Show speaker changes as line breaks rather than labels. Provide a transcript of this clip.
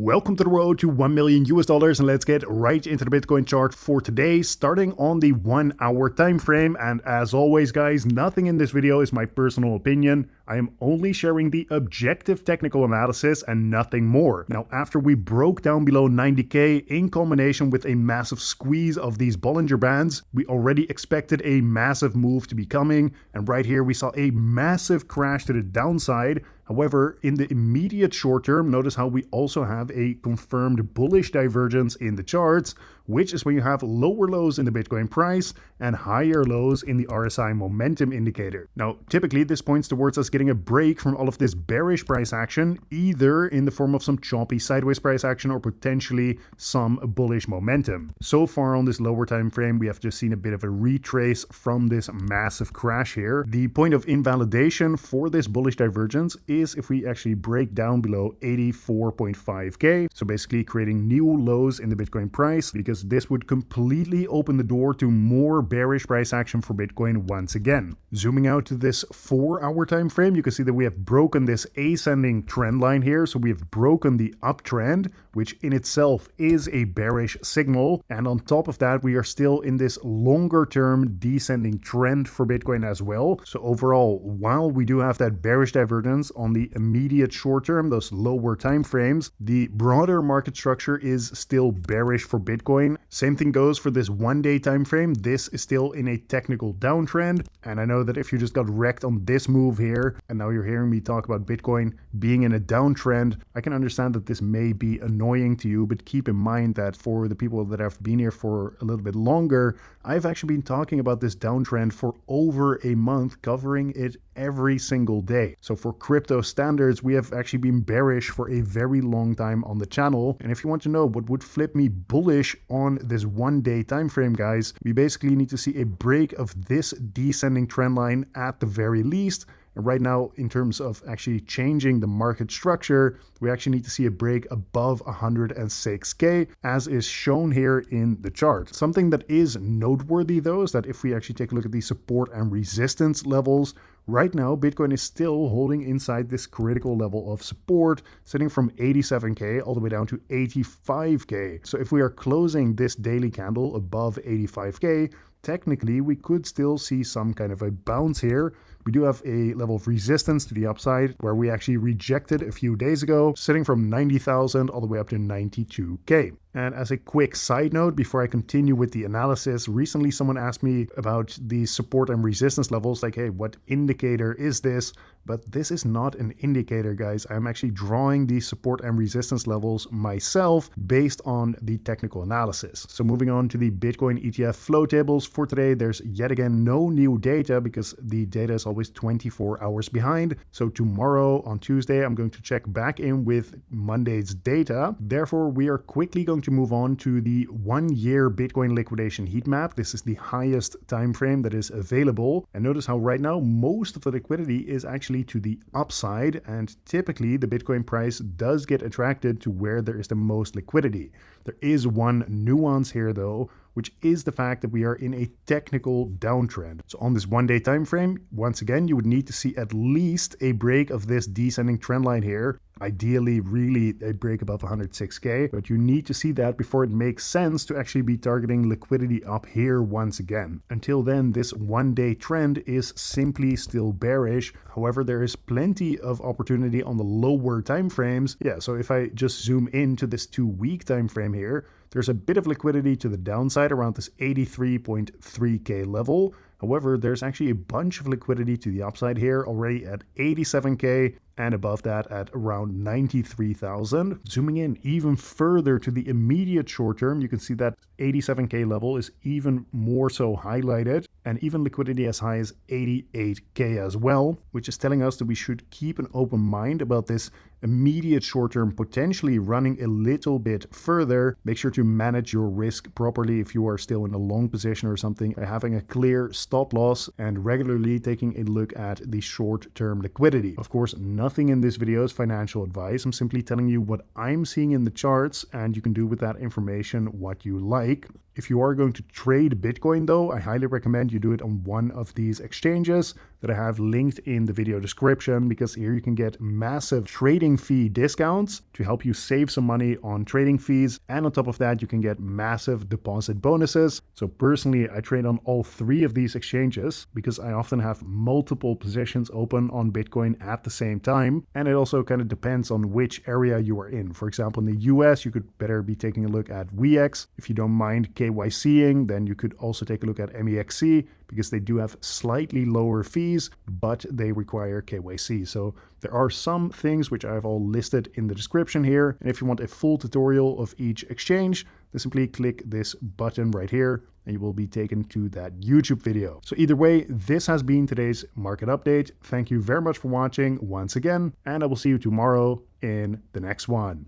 Welcome to the road to $1 million US, and let's get right into the Bitcoin chart for today, starting on the 1 hour time frame. And as always, guys, nothing in this video is my personal opinion. I am only sharing the objective technical analysis and nothing more. Now, after we broke down below 90k in combination with a massive squeeze of these Bollinger Bands, we already expected a massive move to be coming. And right here, we saw a massive crash to the downside. However, in the immediate short term, notice how we also have a confirmed bullish divergence in the charts, which is when you have lower lows in the Bitcoin price and higher lows in the RSI momentum indicator. Now, typically this points towards us getting a break from all of this bearish price action, either in the form of some choppy sideways price action or potentially some bullish momentum. So far on this lower time frame, we have just seen a bit of a retrace from this massive crash here. The point of invalidation for this bullish divergence is if we actually break down below 84.5k, so basically creating new lows in the Bitcoin price, because this would completely open the door to more bearish price action for Bitcoin once again. Zooming out to this 4 hour time frame, you can see that we have broken this ascending trend line here, so we have broken the uptrend, which in itself is a bearish signal, and on top of that we are still in this longer term descending trend for Bitcoin as well. So overall, while we do have that bearish divergence on the immediate short term, those lower time frames, the broader market structure is still bearish for Bitcoin. Same thing goes for this 1 day time frame. This is still in a technical downtrend, and I know that if you just got wrecked on this move here and now you're hearing me talk about Bitcoin being in a downtrend, I can understand that this may be annoying to you, but keep in mind that for the people that have been here for a little bit longer, I've actually been talking about this downtrend for over a month, covering it every single day. So for crypto standards, we have actually been bearish for a very long time on the channel. And if you want to know what would flip me bullish on this 1 day time frame, guys, we basically need to see a break of this descending trend line at the very least. And right now, in terms of actually changing the market structure, we actually need to see a break above 106k, as is shown here in the chart. Something that is noteworthy though is that if we actually take a look at the support and resistance levels, right now Bitcoin is still holding inside this critical level of support, sitting from 87k all the way down to 85k. So if we are closing this daily candle above 85k, technically we could still see some kind of a bounce here. We do have a level of resistance to the upside where we actually rejected a few days ago, sitting from 90,000 all the way up to 92k. And as a quick side note, before I continue with the analysis, recently someone asked me about the support and resistance levels, like, hey, what indicator is this? But this is not an indicator, guys. I'm actually drawing the support and resistance levels myself based on the technical analysis. So moving on to the Bitcoin ETF flow tables for today, there's yet again no new data because the data is always 24 hours behind. So tomorrow on Tuesday, I'm going to check back in with Monday's data. Therefore, we are quickly going to move on to the 1 year Bitcoin liquidation heat map. This is the highest time frame that is available. And notice how right now most of the liquidity is actually to the upside, and typically the Bitcoin price does get attracted to where there is the most liquidity. There is one nuance here though, which is the fact that we are in a technical downtrend. So on this 1 day time frame, once again, you would need to see at least a break of this descending trend line here. Ideally, really a break above 106k, but you need to see that before it makes sense to actually be targeting liquidity up here once again. Until then, this 1 day trend is simply still bearish. However, there is plenty of opportunity on the lower time frames. Yeah, so if I just zoom into this 2 week time frame here, there's a bit of liquidity to the downside around this 83.3k level. However, there's actually a bunch of liquidity to the upside here already at 87k and above that at around 93,000. Zooming in even further to the immediate short term, you can see that 87k level is even more so highlighted, and even liquidity as high as 88k as well, which is telling us that we should keep an open mind about this immediate short term potentially running a little bit further. Make sure to manage your risk properly if you are still in a long position or something, by having a clear stop loss and regularly taking a look at the short term liquidity. Of course, nothing in this video is financial advice. I'm simply telling you what I'm seeing in the charts, and you can do with that information what you like. If you are going to trade Bitcoin though, I highly recommend you do it on one of these exchanges that I have linked in the video description, because here you can get massive trading trading fee discounts to help you save some money on trading fees. And on top of that, you can get massive deposit bonuses. So personally, I trade on all three of these exchanges because I often have multiple positions open on Bitcoin at the same time. And it also kind of depends on which area you are in. For example, in the US, you could better be taking a look at VX. If you don't mind KYCing, then you could also take a look at MEXC because they do have slightly lower fees, but they require KYC. So there are some things which I have all listed in the description here. And if you want a full tutorial of each exchange, then simply click this button right here and you will be taken to that YouTube video. So either way, this has been today's market update. Thank you very much for watching once again, and I will see you tomorrow in the next one.